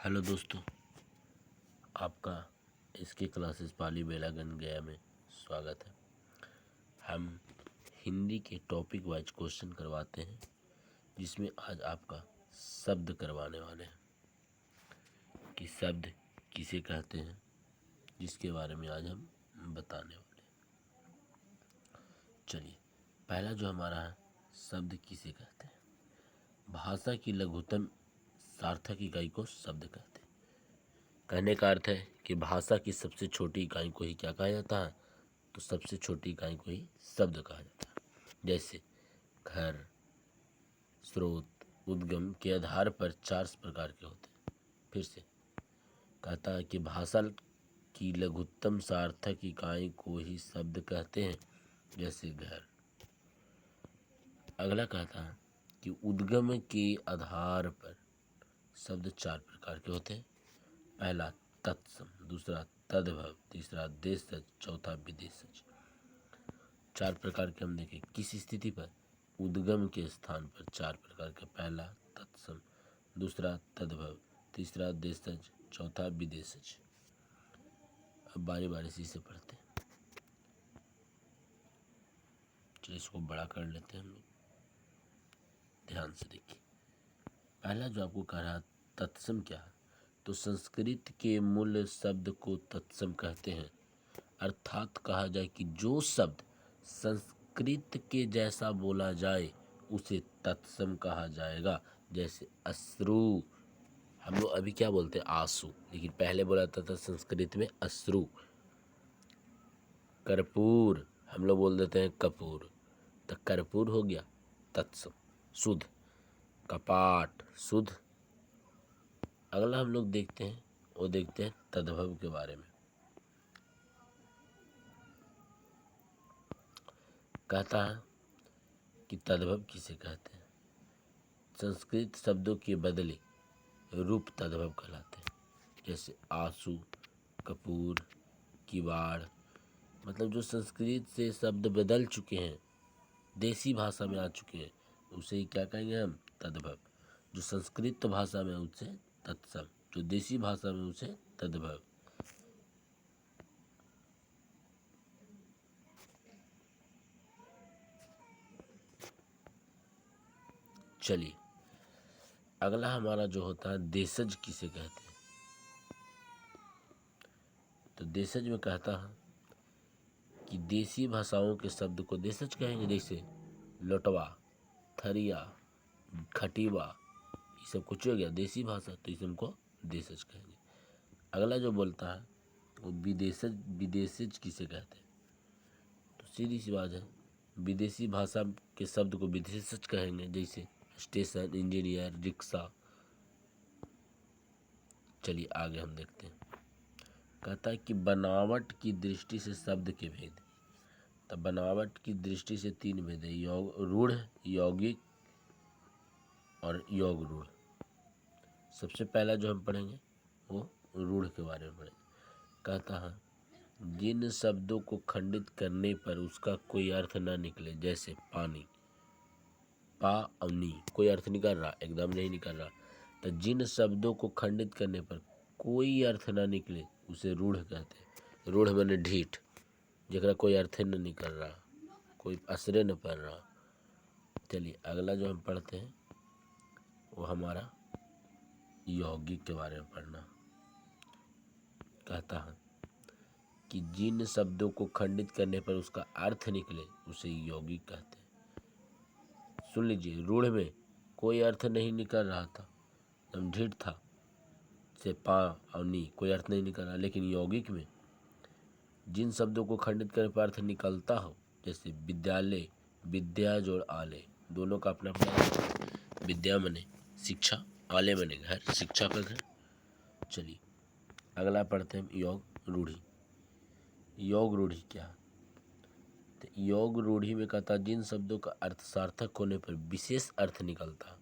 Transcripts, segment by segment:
Hello दोस्तों, आपका इसकी क्लासेस पाली बेलागंज गया में स्वागत है। हम हिंदी के टॉपिक वाइज क्वेश्चन करवाते हैं, जिसमें आज आपका शब्द करवाने वाले हैं कि शब्द किसे कहते हैं, जिसके बारे में आज हम बताने वाले हैं। चलिए, पहला जो हमारा है, शब्द किसे कहते हैं। भाषा की लघुतम सार्थक इकाई को शब्द कहते हैं। कहने का अर्थ है कि भाषा की सबसे छोटी इकाई को ही क्या कहा जाता है, तो सबसे छोटी इकाई को ही शब्द कहा जाता है। जैसे घर, स्रोत, उद्गम के आधार पर 4 प्रकार के होते हैं। फिर से कहता है कि भाषा की लघुत्तम सार्थक इकाई को ही शब्द कहते हैं, जैसे घर। अगला कहता है कि उद्गम के आधार पर शब्द 4 प्रकार के होते हैं। पहला तत्सम, दूसरा तद्भव, तीसरा देशज, चौथा विदेशज। 4 प्रकार के हम देखें किस स्थिति पर, उद्गम के स्थान पर 4 प्रकार के। पहला तत्सम, दूसरा तद्भव, तीसरा देशज, चौथा विदेशज। अब बारी बारी से इसे पढ़ते हैं। चलिए इसको बड़ा कर लेते हैं हम लोग, ध्यान से देखिए। पहला जो आपको कह रहा तत्सम क्या है, तो संस्कृत के मूल शब्द को तत्सम कहते हैं। अर्थात कहा जाए कि जो शब्द संस्कृत के जैसा बोला जाए उसे तत्सम कहा जाएगा। जैसे अश्रु, हम लोग अभी क्या बोलते हैं, आंसू, लेकिन पहले बोला था संस्कृत में अश्रु। कर्पूर, हम लोग बोल देते हैं कपूर, तो कर्पूर हो गया तत्सम, शुद्ध। कपाट, शुद्ध। अगला हम लोग देखते हैं, वो देखते हैं तद्भव के बारे में। कहता है कि तद्भव किसे कहते हैं। संस्कृत शब्दों के बदले रूप तद्भव कहलाते हैं। जैसे आंसू, कपूर, किवाड़। मतलब जो संस्कृत से शब्द बदल चुके हैं, देसी भाषा में आ चुके हैं, उसे ही क्या कहेंगे हम, तद्भव। जो संस्कृत भाषा में उसे तत्सम, जो देसी भाषा में उसे तद्भव। चलिए, अगला हमारा जो होता है देशज किसे कहते हैं। तो देशज में कहता है कि देसी भाषाओं के शब्द को देशज कहेंगे। जैसे लोटवा, थरिया, खटीवा, ये सब कुछ हो गया देसी भाषा, तो इसे हमको देशज कहेंगे। अगला जो बोलता है वो विदेशज। विदेशज किसे कहते हैं, तो सीधी सी बात है, विदेशी भाषा के शब्द को विदेशज कहेंगे। जैसे स्टेशन, इंजीनियर, रिक्शा। चलिए आगे हम देखते हैं। कहता है कि बनावट की दृष्टि से शब्द के भेद। तो बनावट की दृष्टि से 3 भेद है, रूढ़, यौगिक और योग रूढ़। सबसे पहला जो हम पढ़ेंगे वो रूढ़ के बारे में पढ़ेंगे। कहता है जिन शब्दों को खंडित करने पर उसका कोई अर्थ न निकले, जैसे पानी, पा और नी, कोई अर्थ निकल रहा, एकदम नहीं निकल रहा। तो जिन शब्दों को खंडित करने पर कोई अर्थ न निकले उसे रूढ़ कहते हैं। रूढ़ माने ढीठ, जरा कोई अर्थ न निकल रहा, कोई असरे न पड़ रहा। चलिए अगला जो हम पढ़ते हैं वो हमारा यौगिक के बारे में पढ़ना। कहता है कि जिन शब्दों को खंडित करने पर उसका अर्थ निकले उसे यौगिक कहते हैं। सुन लीजिए, रूढ़ में कोई अर्थ नहीं निकल रहा था, एकदम ढीठ था, से पा और नी, कोई अर्थ नहीं निकल रहा। लेकिन यौगिक में जिन शब्दों को खंडित करने पर अर्थ निकलता हो, जैसे विद्यालय, विद्या जोड़ आलय, दोनों का अपना अपना। विद्या मने शिक्षा, आलय मने घर, शिक्षा का घर। चलिए अगला पढ़ते हैं योग रूढ़ी। योग रूढ़ी क्या है, तो योग रूढ़ी में कहता जिन शब्दों का अर्थ सार्थक होने पर विशेष अर्थ निकलता।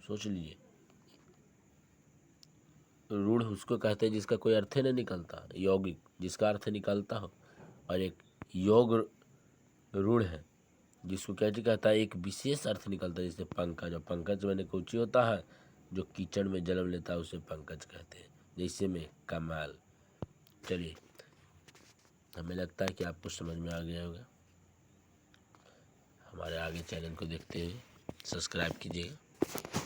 सोच लीजिए, रूढ़ उसको कहते हैं जिसका कोई अर्थ ही नहीं निकलता, यौगिक जिसका अर्थ निकलता हो, और एक योग रूढ़ है जिसको क्या कहता है, एक विशेष अर्थ निकलता है। जैसे पंकज, और पंकज मैंने कुछ ही होता है जो कीचड़ में जन्म लेता है उसे पंकज कहते हैं। जैसे में कमाल। चलिए, हमें लगता है कि आपको समझ में आ गया होगा। हमारे आगे चैनल को देखते हुए सब्सक्राइब कीजिएगा।